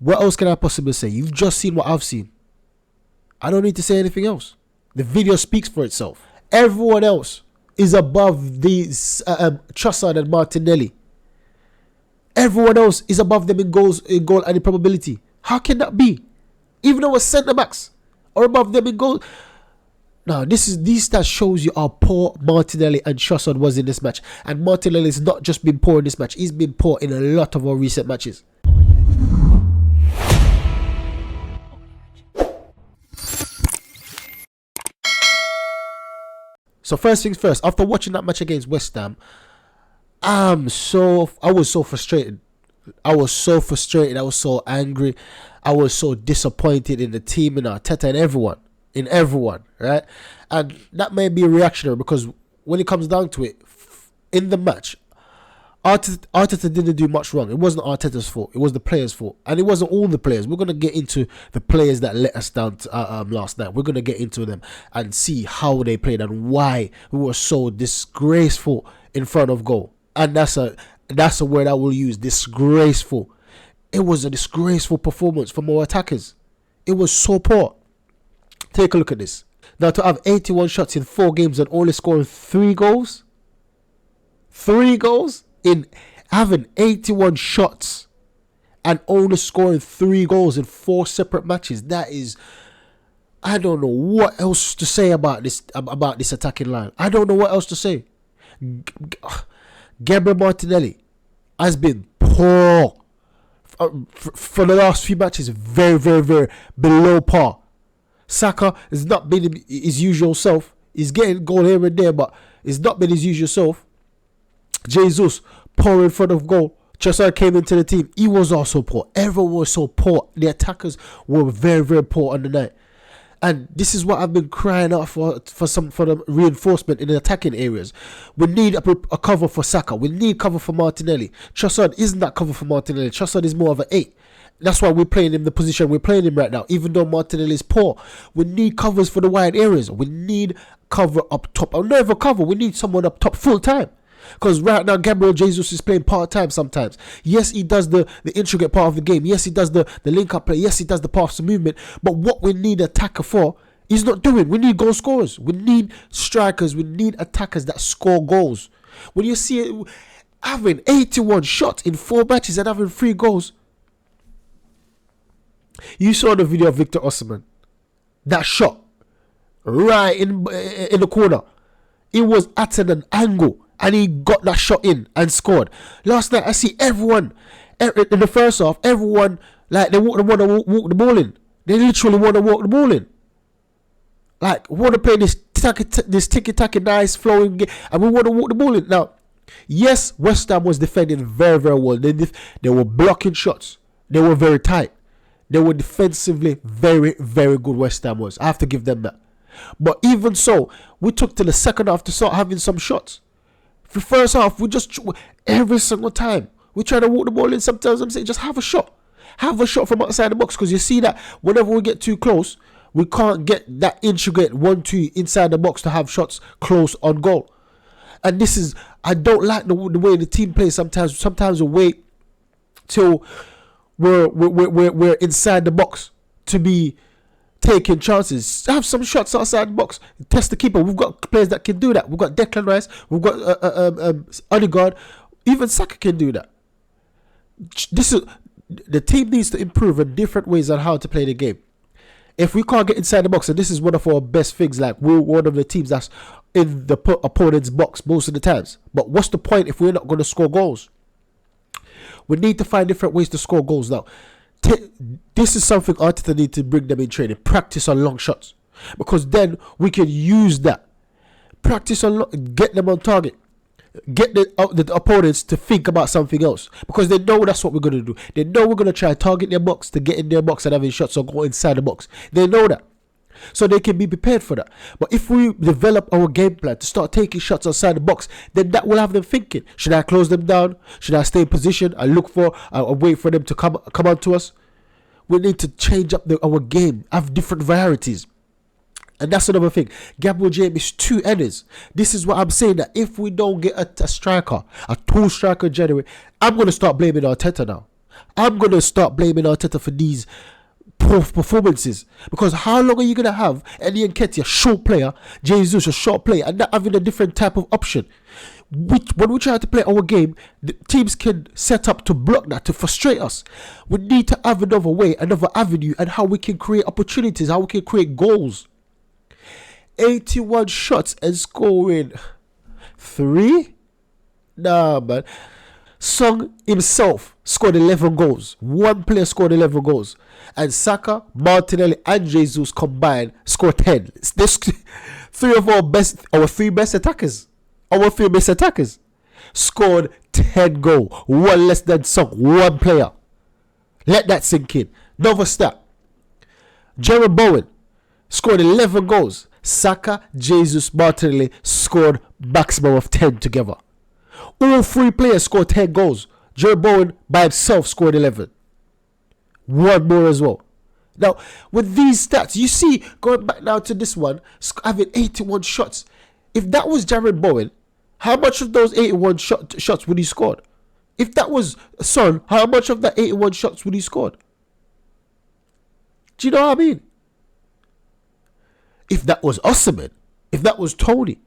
What else can I possibly say? You've just seen what I've seen. I don't need to say anything else. The video speaks for itself. Everyone else is above these Trossard and Martinelli. Everyone else is above them in goal and in probability. How can that be? Even our centre backs are above them in goal. Now, these stats shows you how poor Martinelli and Trossard was in this match. And Martinelli has not just been poor in this match. He's been poor in a lot of our recent matches. So first things first, after watching that match against West Ham, I was so frustrated. I was so frustrated. I was so angry. I was so disappointed in the team, in Arteta, in everyone, right? And that may be reactionary because when it comes down to it, in the match, Arteta didn't do much wrong. It wasn't Arteta's fault. It was the players' fault. And it wasn't all the players. We're going to get into the players that let us down last night. We're going to get into them and see how they played and why we were so disgraceful in front of goal. And that's a word I will use, disgraceful. It was a disgraceful performance from our attackers. It was so poor. Take a look at this. Now, to have 81 shots in 4 games and only scoring 3 goals. 3 goals in having 81 shots and only scoring 3 goals in 4 separate matches. That is, I don't know what else to say about this attacking line. I don't know what else to say. Gabriel Martinelli has been poor for the last few matches. Very, very, very below par. Saka has not been his usual self. He's getting goal here and there, but it's not been his usual self. Jesus, poor in front of goal. Trossard came into the team. He was also poor. Everyone was so poor. The attackers were very, very poor on the night. And this is what I've been crying out for the reinforcement in the attacking areas. We need a cover for Saka. We need cover for Martinelli. Trossard isn't that cover for Martinelli. Trossard is more of an 8. That's why we're playing him the position we're playing him right now. Even though Martinelli is poor, we need covers for the wide areas. We need cover up top. Or never cover. We need someone up top full time. Because right now, Gabriel Jesus is playing part-time sometimes. Yes, he does the intricate part of the game. Yes, he does the link-up play. Yes, he does the pass to movement. But what we need attacker for, he's not doing. We need goal scorers. We need strikers. We need attackers that score goals. When you see it, having 81 shots in 4 matches and having 3 goals. You saw the video of Victor Osimhen. That shot right in the corner. It was at an angle. And he got that shot in and scored. Last night, I see everyone, in the first half, everyone, like, they want to walk the ball in. They literally want to walk the ball in. Like, we want to play this ticky-tacky, nice, flowing game, and we want to walk the ball in. Now, yes, West Ham was defending very, very well. They were blocking shots. They were very tight. They were defensively very, very good, West Ham was. I have to give them that. But even so, we took to the second half to start having some shots. For the first half, we just, every single time, we try to walk the ball in. Sometimes I'm saying, just have a shot. Have a shot from outside the box. Because you see that whenever we get too close, we can't get that intricate 1-2 inside the box to have shots close on goal. And this is, I don't like the way the team plays sometimes. Sometimes we wait till we're inside the box to be taking chances. Have some shots outside the box. Test the keeper. We've got players that can do that. We've got Declan Rice. We've got Odegaard. Even Saka can do that. The team needs to improve in different ways on how to play the game. If we can't get inside the box, and this is one of our best things, like we're one of the teams that's in the opponent's box most of the times. But what's the point if we're not going to score goals? We need to find different ways to score goals now. This is something Arteta need to bring them in training. Practice on long shots. Because then we can use that. Practice on get them on target. Get the opponents to think about something else. Because they know that's what we're going to do. They know we're going to try to target their box to get in their box and having shots or go inside the box. They know that. So they can be prepared for that. But if we develop our game plan to start taking shots outside the box, then that will have them thinking. Should I close them down? Should I stay in position and look for wait for them to come on to us? We need to change up our game. Have different varieties. And that's another thing. Gabriel James is 2 headers. This is what I'm saying, that if we don't get a striker, a 2 striker in January, I'm going to start blaming Arteta now. I'm going to start blaming Arteta for these poor performances. Because how long are you going to have Eddie Nketiah, a short player, Jesus, a short player, and not having a different type of option? When we try to play our game, the teams can set up to block that, to frustrate us. We need to have another way, another avenue, and how we can create opportunities, how we can create goals. 81 shots and scoring 3? Nah, man. Song himself scored 11 goals. One player scored 11 goals. And Saka, Martinelli, and Jesus combined scored 10. This three best attackers. Our 3 best attackers scored 10 goals. One less than Song. One player. Let that sink in. Another stat. Jared Bowen scored 11 goals. Saka, Jesus, Martinelli scored maximum of 10 together. All 3 players scored 10 goals. Jared Bowen by himself scored 11. One more as well. Now, with these stats, you see, going back now to this one, having 81 shots. If that was Jared Bowen, how much of those 81 shots would he scored? If that was Son, how much of that 81 shots would he scored? Do you know what I mean? If that was Osimhen, if that was Tony,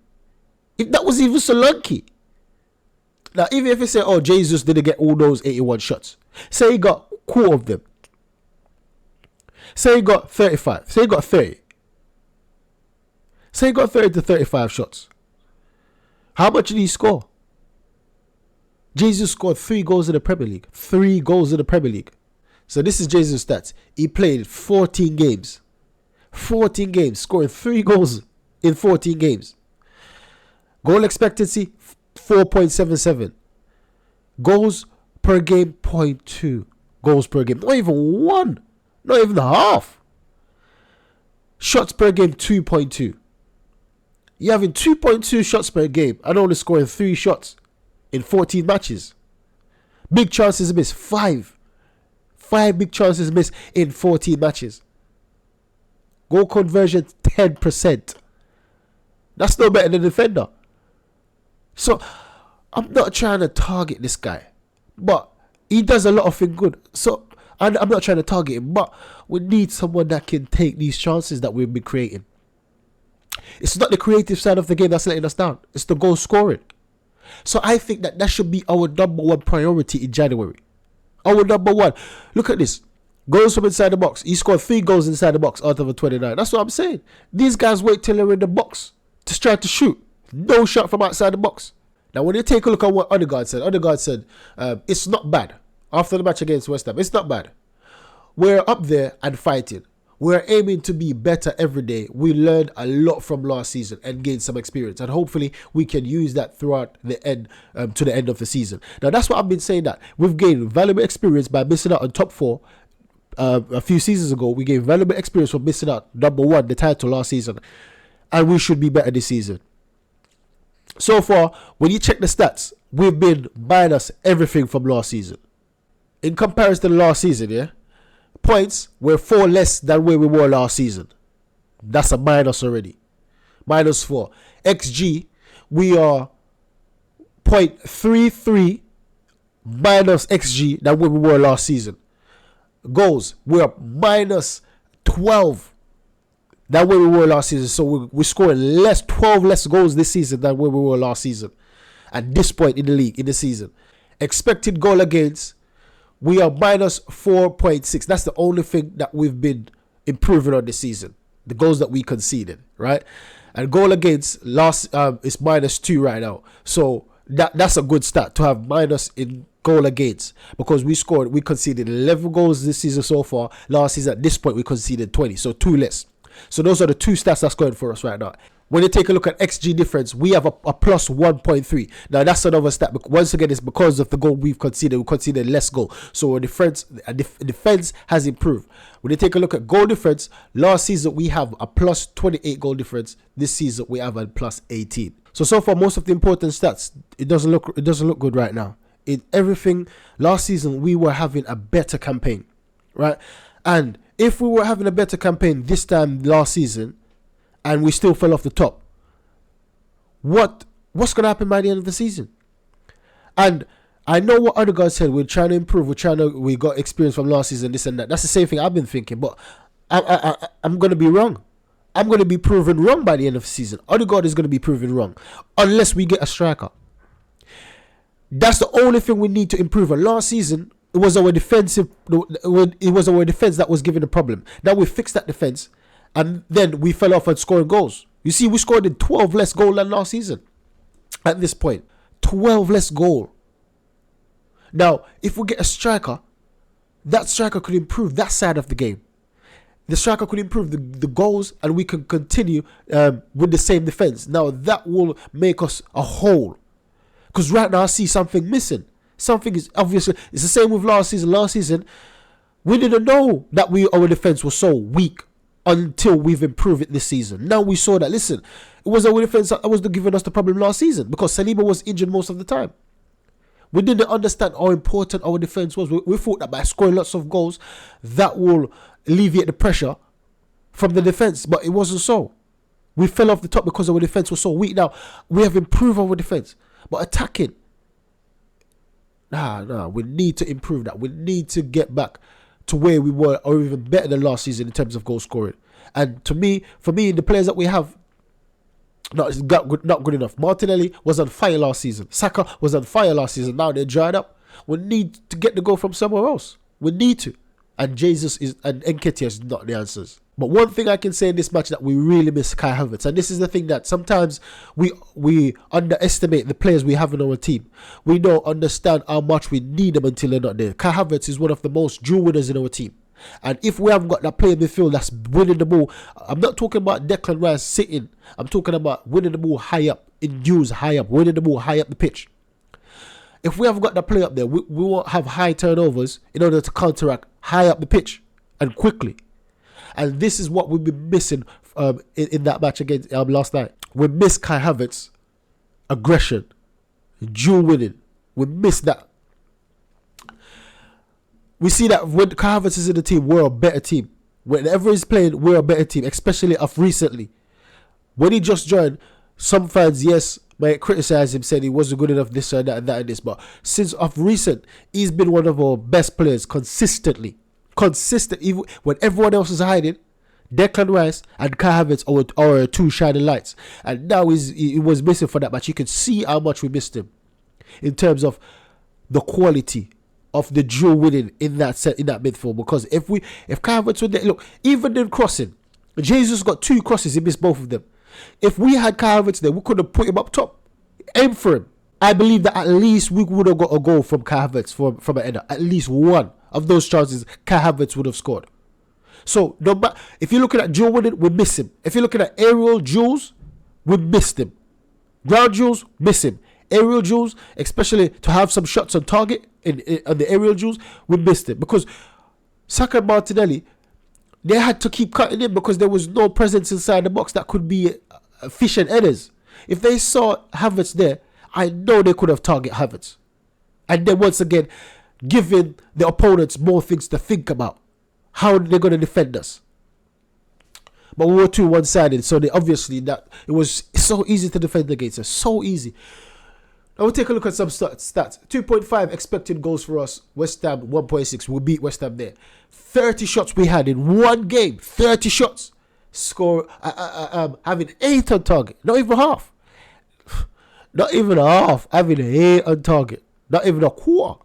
if that was even Solanke. Now, even if you say, oh, Jesus didn't get all those 81 shots. Say he got a quarter of them. Say he got 35. Say he got 30. Say he got 30 to 35 shots. How much did he score? Jesus scored 3 goals in the Premier League. 3 goals in the Premier League. So this is Jesus' stats. He played 14 games. 14 games, scoring 3 goals in 14 games. Goal expectancy, 4.77. Goals per game, 0.2 goals per game. Not even one. Not even half. Shots per game, 2.2. You're having 2.2 shots per game and only scoring 3 shots in 14 matches. Big chances missed, 5. 5 big chances missed in 14 matches. Goal conversion, 10%. That's no better than the defender. So, I'm not trying to target this guy. But he does a lot of things good. So, I'm not trying to target him. But we need someone that can take these chances that we've been creating. It's not the creative side of the game that's letting us down. It's the goal scoring. So, I think that should be our number 1 priority in January. Our number 1. Look at this. Goals from inside the box. He scored 3 goals inside the box out of a 29. That's what I'm saying. These guys wait till they're in the box to try to shoot. No shot from outside the box. Now, when you take a look at what Odegaard said, it's not bad. After the match against West Ham, it's not bad. We're up there and fighting. We're aiming to be better every day. We learned a lot from last season and gained some experience. And hopefully, we can use that throughout the end, to the end of the season. Now, that's what I've been saying, that we've gained valuable experience by missing out on top 4. A few seasons ago, we gained valuable experience from missing out number 1, the title last season. And we should be better this season. So far, when you check the stats, we've been minus everything from last season. In comparison to last season, yeah, points, we're 4 less than where we were last season. That's a minus already. -4. XG, we are 0.33 minus XG than where we were last season. Goals, we're -12 than where we were last season. So we're scoring 12 less goals this season than where we were last season. At this point in the league, in the season. Expected goal against, we are -4.6. That's the only thing that we've been improving on this season. The goals that we conceded, right? And goal against last is -2 right now. So that's a good start to have minus in goal against, because we conceded 11 goals this season so far. Last season at this point we conceded 20, so 2 less. So those are the 2 stats that's going for us right now. When you take a look at XG difference, we have a plus 1.3. Now that's another stat. Once again, it's because of the goal we've conceded. We conceded less goal, so our defense has improved. When you take a look at goal difference, last season we have a plus 28 goal difference. This season we have a plus 18. So far, most of the important stats, it doesn't look good right now. In everything, last season we were having a better campaign, right? And if we were having a better campaign this time last season, and we still fell off the top, what's going to happen by the end of the season? And I know what Odegaard said. We're trying to improve. We got experience from last season, this and that. That's the same thing I've been thinking. But I'm going to be wrong. I'm going to be proven wrong by the end of the season. Odegaard is going to be proven wrong. Unless we get a striker. That's the only thing we need to improve on. Last season, it was our defense that was giving the problem. Now we fixed that defense. And then we fell off on scoring goals. You see, we scored in 12 less goals than last season. At this point. 12 less goals. Now, if we get a striker, that striker could improve that side of the game. The striker could improve the goals, and we can continue with the same defense. Now, that will make us a whole. Because right now, I see something missing. Something is obviously... It's the same with last season. Last season, we didn't know that our defense was so weak until we've improved it this season. Now we saw that, listen, it was our defense that was giving us the problem last season because Saliba was injured most of the time. We didn't understand how important our defense was. We thought that by scoring lots of goals, that will alleviate the pressure from the defense, but it wasn't so. We fell off the top because our defense was so weak. Now, we have improved our defense, but attacking, we need to improve that. We need to get back to where we were, or even better than last season in terms of goal scoring. And for me, the players that we have, not good enough. Martinelli was on fire last season. Saka was on fire last season. Now they're dried up. We need to get the goal from somewhere else. We need to. And Nketiah is not the answers. But one thing I can say in this match that we really miss Kai Havertz. And this is the thing that sometimes we underestimate the players we have in our team. We don't understand how much we need them until they're not there. Kai Havertz is one of the most dual winners in our team. And if we haven't got that player in midfield that's winning the ball, I'm not talking about Declan Rice sitting. I'm talking about winning the ball high up, in duels high up, winning the ball high up the pitch. If we haven't got that player up there, we won't have high turnovers in order to counteract high up the pitch and quickly. And this is what we've been missing in that match against last night. We missed Kai Havertz aggression, dual winning. We missed that. We see that when Kai Havertz is in the team, we're a better team. Whenever he's playing, we're a better team, especially of recently. When he just joined, some fans, yes, might criticize him, said he wasn't good enough, this and that and that and this. But since of recent, he's been one of our best players consistently. Even when everyone else is hiding, Declan Rice and Kai Havertz are two shining lights. And now he was missing for that match. You can see how much we missed him in terms of the quality of the dual winning in that midfield. Because if Kai Havertz were there, look, even in crossing, Jesus got 2 crosses, he missed both of them. If we had Kai Havertz there, we could have put him up top, aim for him. I believe that at least we would have got a goal from Kai Havertz from an header. At least one of those chances Kai Havertz would have scored. So if you're looking at dual winning, we miss him. If you're looking at aerial duels, we missed him. Ground duels, miss him. Aerial duels, especially to have some shots on target on the aerial duels, we missed it. Because Saka and Martinelli, they had to keep cutting in because there was no presence inside the box that could be efficient headers. If they saw Havertz there, I know they could have targeted Havertz. And then once again, giving the opponents more things to think about. How they're going to defend us. But we were too one-sided, so obviously that it was so easy to defend against us. So easy. Now we'll take a look at some stats. 2.5 expected goals for us. West Ham 1.6. We beat West Ham there. 30 shots we had in one game. 30 shots. Score having 8 on target. Not even half. Not even half. Having 8 on target. Not even a quarter.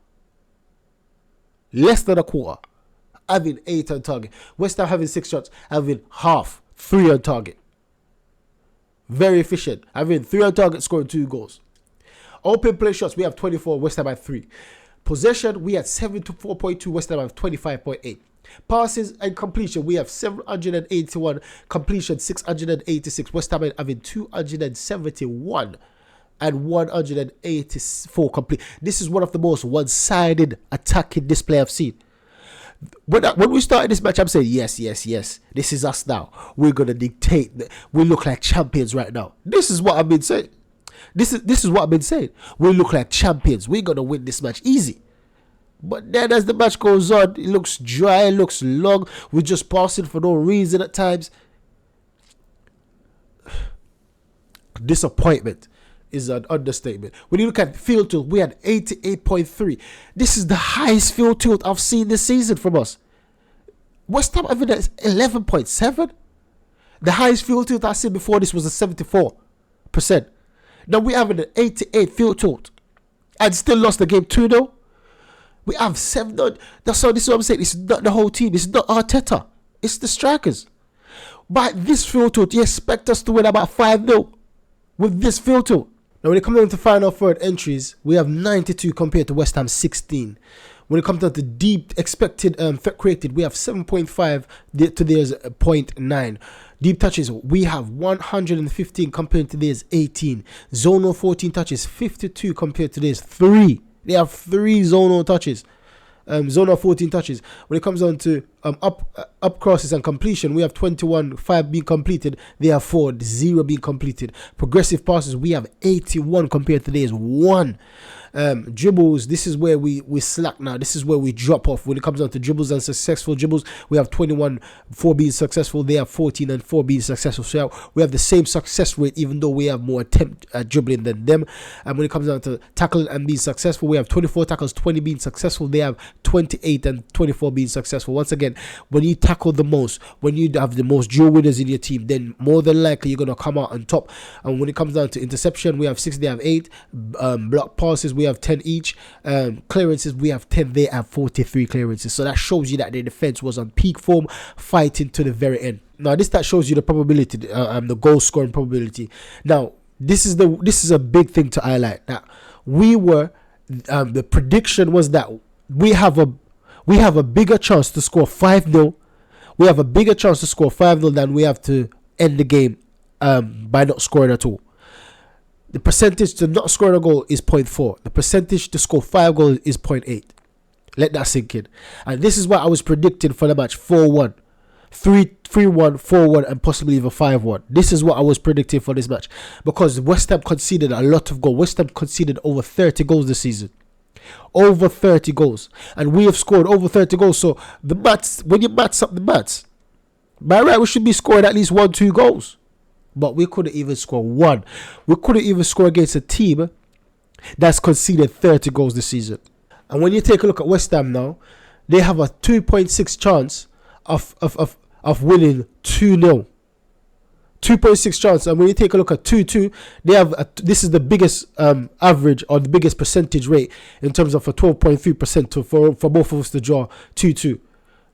Less than a quarter. Having 8 on target. West Ham having 6 shots. Having half. 3 on target. Very efficient. Having 3 on target, scoring 2 goals. Open play shots, we have 24, West Ham have 3. Possession, we had 74.2, West Ham have 25.8. Passes and completion, we have 781, completion 686, West Ham having 271 and 184 complete. This is one of the most one-sided attacking display I've seen. When we started this match, I'm saying, yes, this is us now. We're going to dictate. We look like champions right now. This is what I've been saying. This is what I've been saying. We look like champions. We're going to win this match easy. But then as the match goes on, it looks dry, it looks long. We're just passing for no reason at times. Disappointment. is an understatement. When you look at field tilt, we had 88.3. This is the highest field tilt I've seen this season from us. West Ham having is 11.7. The highest field tilt I've seen before this was a 74%. Now we have an 88 field tilt and still lost the game 2-0. We have 7. This is what I'm saying. It's not the whole team. It's not Arteta. It's the strikers. By this field tilt, you expect us to win about 5-0 with this field tilt. Now when it comes down to final third entries, we have 92 compared to West Ham 16. When it comes down to deep expected threat created, we have 7.5 to theirs 0.9. Deep touches, we have 115 compared to theirs 18. Zonal 14 touches, 52 compared to theirs 3. They have 3 zonal touches. Zonal 14 touches. When it comes down to up crosses and completion, we have 21, 5 being completed. They have 4, 0 being completed. Progressive passes, we have 81 compared to theirs 1. Dribbles, this is where we slack now. This is where we drop off. When it comes down to dribbles and successful dribbles, we have 21, 4 being successful. They have 14 and 4 being successful. So we have the same success rate, even though we have more attempt at dribbling than them. And when it comes down to tackling and being successful, we have 24 tackles, 20 being successful. They have 28 and 24 being successful. Once again, when you tackle the most, when you have the most dual winners in your team, then more than likely you're going to come out on top. And when it comes down to interception, we have 6, they have 8. Block passes, we have 10 each. Clearances, we have 10, they have 43 clearances. So that shows you that their defense was on peak form, fighting to the very end. Now that shows you the probability, the goal scoring probability. Now this is a big thing to highlight. That we were the prediction was that we have a bigger chance to score 5-0. We have a bigger chance to score 5-0 than we have to end the game by not scoring at all. The percentage to not score a goal is 0.4. The percentage to score 5 goals is 0.8. Let that sink in. And this is what I was predicting for the match: 4-1, 3-1, 4-1, and possibly even 5-1. This is what I was predicting for this match, because West Ham conceded a lot of goals. West Ham conceded over 30 goals this season. Over 30 goals. And we have scored over 30 goals. So the maths, when you maths up the maths, by right, we should be scoring at least 1-2 goals. But we couldn't even score 1. We couldn't even score against a team that's conceded 30 goals this season. And when you take a look at West Ham now, they have a 2.6 chance of winning 2-0. 2.6 chance. And when you take a look at 2-2, they have this is the biggest average, or the biggest percentage rate in terms of a 12.3% for both of us to draw 2-2,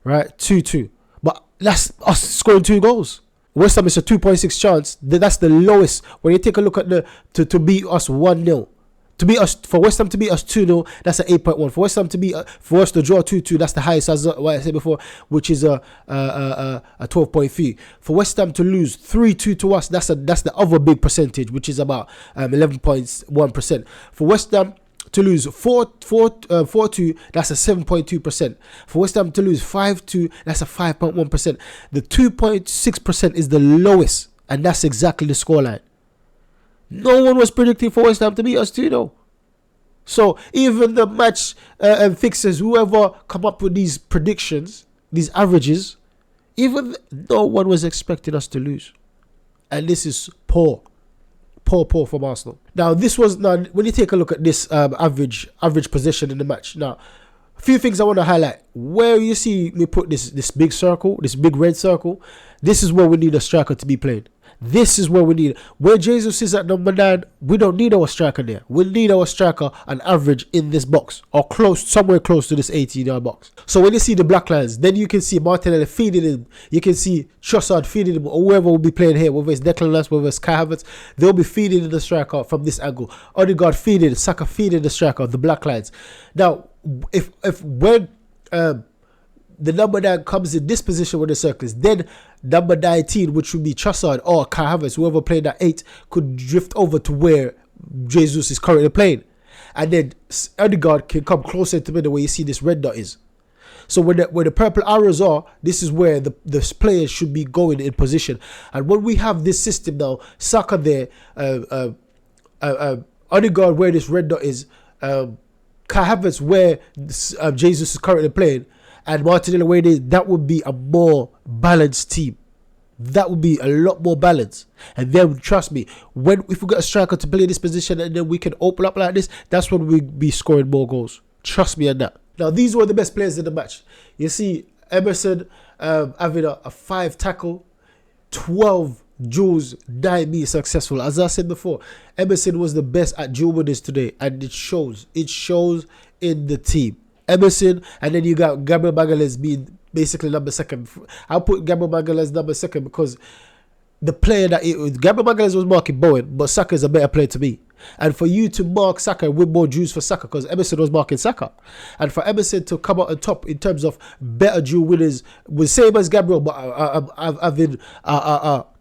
right? 2-2. But that's us scoring 2 goals. West Ham is a 2.6 chance. That's the lowest. When you take a look at to beat us 1-0, to beat us, for West Ham to beat us 2-0, that's an 8.1. For West Ham to beat for us to draw 2-2, that's the highest, as what I said before, which is a 12.3. For West Ham to lose 3-2 to us, that's the other big percentage, which is about 11.1%. For West Ham to lose 4-2, that's a 7.2%. For West Ham to lose 5-2, that's a 5.1%. The 2.6% is the lowest, and that's exactly the scoreline. No one was predicting for West Ham to beat us 2-0. So even the match fixers, whoever come up with these predictions, these averages, even no one was expecting us to lose. And this is poor from Arsenal. Now when you take a look at this average position in the match, now a few things I want to highlight. Where you see me put this big circle, this big red circle, this is where we need a striker to be playing. This is where we need. Where Jesus is at number 9, we don't need our striker there. We need our striker an average in this box, or somewhere close to this 18-yard box. So when you see the black lines, then you can see Martinelli feeding him. You can see Trossard feeding him, or whoever will be playing here, whether it's Declan Rice, whether it's Kai Havertz, they'll be feeding the striker from this angle. Odegaard feeding, Saka feeding the striker, the black lines. Now, if when the number 9 comes in this position with the circles, then number 19, which would be Trossard or Kai Havertz, whoever played that 8, could drift over to where Jesus is currently playing. And then Odegaard can come closer to middle where you see this red dot is. So where the purple arrows are, this is where the players should be going in position. And when we have this system now, Saka there, Odegaard where this red dot is, Kai Havertz where Jesus is currently playing, and Martinelli where it is, that would be a more balanced team. That would be a lot more balance. And then, trust me, if we got a striker to play this position and then we can open up like this, that's when we'll be scoring more goals. Trust me on that. Now, these were the best players in the match. You see Emerson having a 5 tackle, 12 duels, 9 being successful. As I said before, Emerson was the best at duel winners today, and it shows. It shows in the team. Emerson, and then you got Gabriel Magalhaes being basically number 2. I'll put Gabriel Magalhaes number 2 because the player that Gabriel Magalhaes was marking Bowen, but Saka is a better player to me. And for you to mark Saka and win more duels for Saka, because Emerson was marking Saka, and for Emerson to come out on top in terms of better duel winners, was same as Gabriel, but having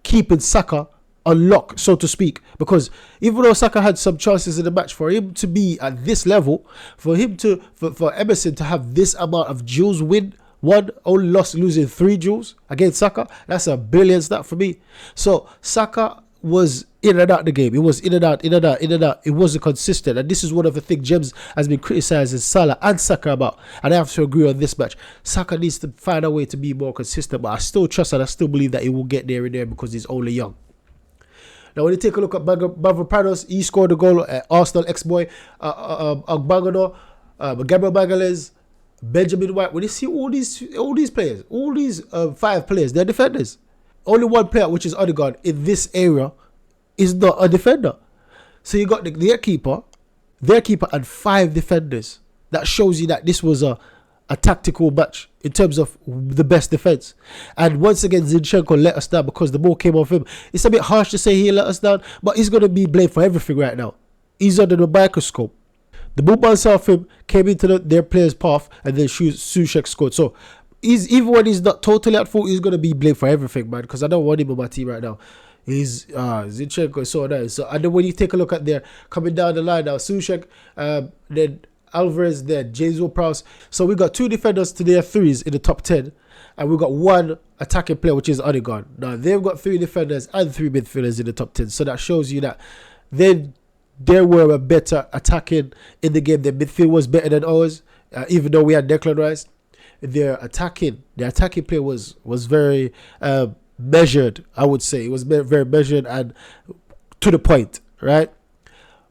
keeping Saka on lock, so to speak, because even though Saka had some chances in the match, for him to be at this level, for Emerson to have this amount of duels win, only losing 3 duels against Saka, that's a brilliant stat for me. So Saka was in and out the game. It was in and out. It wasn't consistent, and this is one of the things James has been criticizing Salah and Saka about, and I have to agree on this match. Saka needs to find a way to be more consistent, but I still trust and I still believe that he will get there and there because he's only young. Now, when you take a look at Mavropanos, he scored a goal. Arsenal ex-boy, Agbagano, Gabriel Magalhaes, Benjamin White. When you see all these players, all these 5 players, they're defenders. Only one player, which is Odegaard, in this area, is not a defender. So you got their keeper, and 5 defenders. That shows you that this was a tactical match in terms of the best defense. And once again, Zinchenko let us down because the ball came off him. It's a bit harsh to say he let us down, but he's going to be blamed for everything right now. He's under the microscope. The ball bounced off him, came into their player's path, and then Soucek scored. So even when he's not totally at fault, he's going to be blamed for everything, man, because I don't want him on my team right now. Zinchenko is so nice. So, and then when you take a look at their coming down the line now, Soucek, then Alvarez, then James Ward-Prowse. So we got 2 defenders to their 3s in the top 10, and we got 1 attacking player, which is Odegaard. Now they've got 3 defenders and 3 midfielders in the top 10. So that shows you that they were a better attacking in the game. Their midfield was better than ours, even though we had Declan Rice. Their attacking player was very measured, I would say. It was very measured and to the point, right?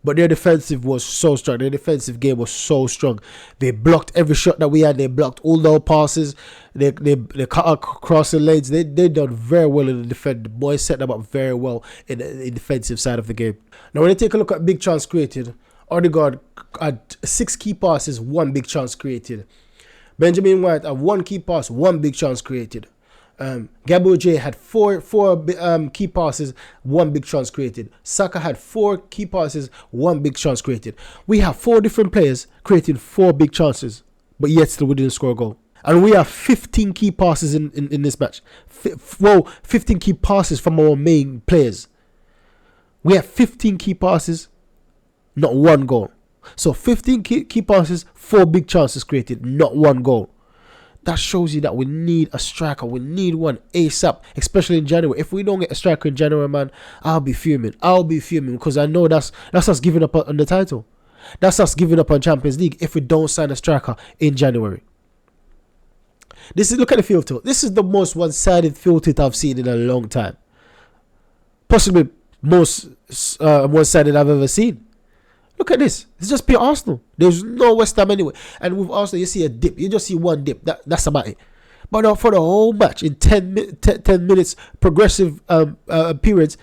But their defensive was so strong. Their defensive game was so strong. They blocked every shot that we had. They blocked all the passes. They cut across the lanes. They done very well in the defense. The boys set them up very well in the defensive side of the game. Now, when you take a look at big chance created, Odegaard had 6 key passes, 1 big chance created. Benjamin White had 1 key pass, 1 big chance created. Gabriel J had 4 key passes, 1 big chance created. Saka had 4 key passes, 1 big chance created. We have 4 different players creating 4 big chances, but yet still we didn't score a goal. And we have 15 key passes in this match. 15 key passes from our main players. We have 15 key passes, not 1 goal. So 15 key passes, 4 big chances created, not 1 goal. That shows you that we need a striker. We need one ASAP, especially in January. If we don't get a striker in January, man, I'll be fuming because I know that's us giving up on the title. That's us giving up on Champions League if we don't sign a striker in January. Look at the field tilt. This is the most one-sided field tilt I've seen in a long time. Possibly most one-sided I've ever seen. Look at this. It's just pure Arsenal. There's no West Ham anyway. And with Arsenal, you see a dip. You just see 1 dip. That's about it. But for the whole match, in 10 minutes progressive periods,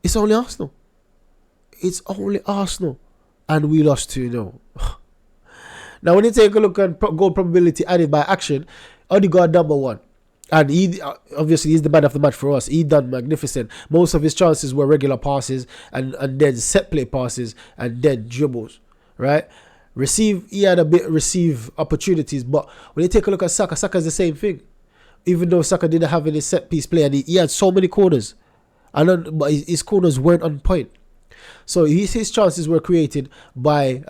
it's only Arsenal. It's only Arsenal. And we lost 2-0. Now, when you take a look at goal probability added by action, Odegaard number 1. And he obviously he's the man of the match for us. He done magnificent. Most of his chances were regular passes and then set play passes and then dribbles, right? He had a bit receive opportunities, but when you take a look at Saka's the same thing. Even though Saka didn't have any set piece play and he had so many corners, but his corners weren't on point. So his chances were created by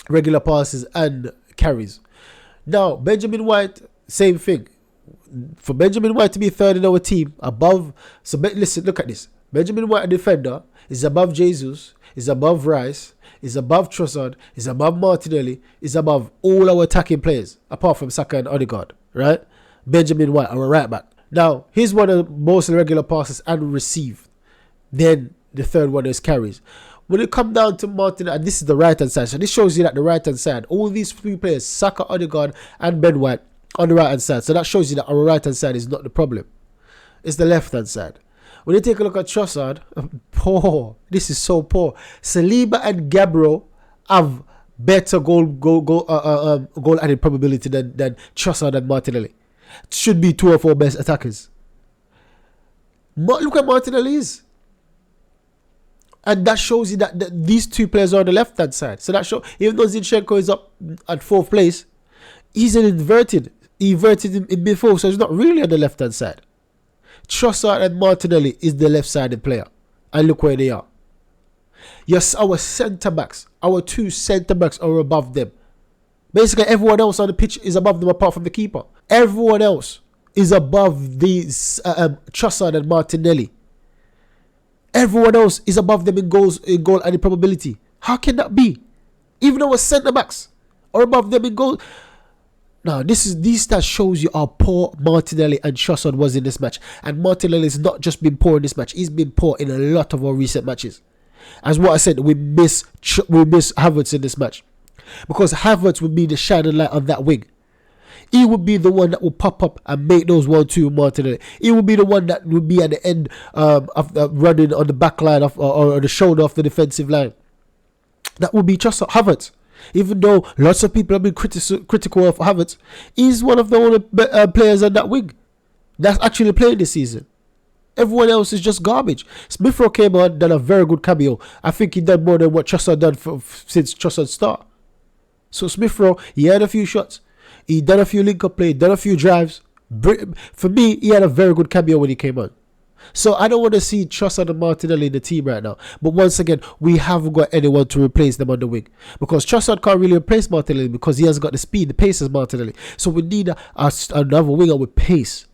regular passes and carries. Now Benjamin White. Same thing. For Benjamin White to be 3rd in our team, above. So listen, look at this. Benjamin White, a defender, is above Jesus, is above Rice, is above Trossard, is above Martinelli, is above all our attacking players, apart from Saka and Odegaard, right? Benjamin White, our right back. Now, here's one of the most irregular passes and received. Then the third one is carries. When it come down to Martin, and this is the right hand side, so this shows you that the right hand side, all these three players, Saka, Odegaard, and Ben White, on the right hand side. So that shows you that our right hand side is not the problem. It's the left hand side. When you take a look at Trossard, poor. This is so poor. Saliba and Gabriel have better goal added probability than Trossard and Martinelli. Should be 2 or 4 best attackers. Look at Martinelli's. And that shows you that these 2 players are on the left hand side. So that shows, even though Zinchenko is up at 4th place, he's inverted in midfield, so he's not really on the left hand side. Trossard and Martinelli is the left sided player. And look where they are. Yes, our centre backs, our 2 centre backs are above them. Basically, everyone else on the pitch is above them apart from the keeper. Everyone else is above these Trossard and Martinelli. Everyone else is above them in goal and probability. How can that be? Even our centre backs are above them in goal. Now, these stats shows you how poor Martinelli and Trossard was in this match. And Martinelli has not just been poor in this match; he's been poor in a lot of our recent matches. As what I said, we miss Havertz in this match, because Havertz would be the shining light on that wing. He would be the one that will pop up and make those 1-2 Martinelli. He would be the one that would be at the end of running on the back line or the shoulder of the defensive line. That would be just Havertz. Even though lots of people have been critical of Havertz, he's one of the only players on that wing that's actually playing this season. Everyone else is just garbage. Smith Rowe came on, done a very good cameo. I think he done more than what Trossard done since Trossard's start. So Smith Rowe, he had a few shots. He done a few link-up play, done a few drives. For me, he had a very good cameo when he came on. So I don't want to see Trossard and Martinelli in the team right now. But once again, we haven't got anyone to replace them on the wing. Because Trossard can't really replace Martinelli because he hasn't got the speed, the pace as Martinelli. So we need another winger with pace.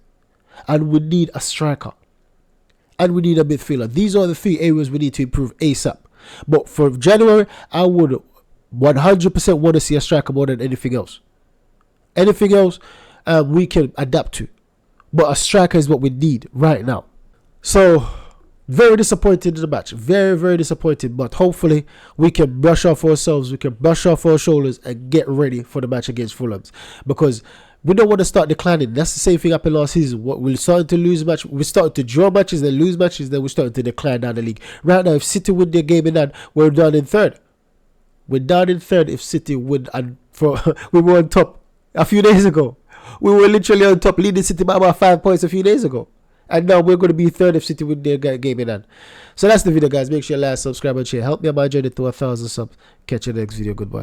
And we need a striker. And we need a midfielder. These are the 3 areas we need to improve ASAP. But for January, I would 100% want to see a striker more than anything else. Anything else we can adapt to. But a striker is what we need right now. So, very disappointed in the match. Very, very disappointed. But hopefully, we can brush off ourselves. We can brush off our shoulders and get ready for the match against Fulham. Because we don't want to start declining. That's the same thing happened last season. We're starting to lose matches. We started to draw matches, then lose matches, then we're starting to decline down the league. Right now, if City win their game in hand, we're down in 3rd. We're down in 3rd if City win. And we were on top a few days ago. We were literally on top, leading City by about 5 points a few days ago. And now we're going to be 3rd if City win their game in hand. So that's the video, guys. Make sure you like, subscribe, and share. Help me on my journey to 1,000 subs. Catch you in the next video. Goodbye.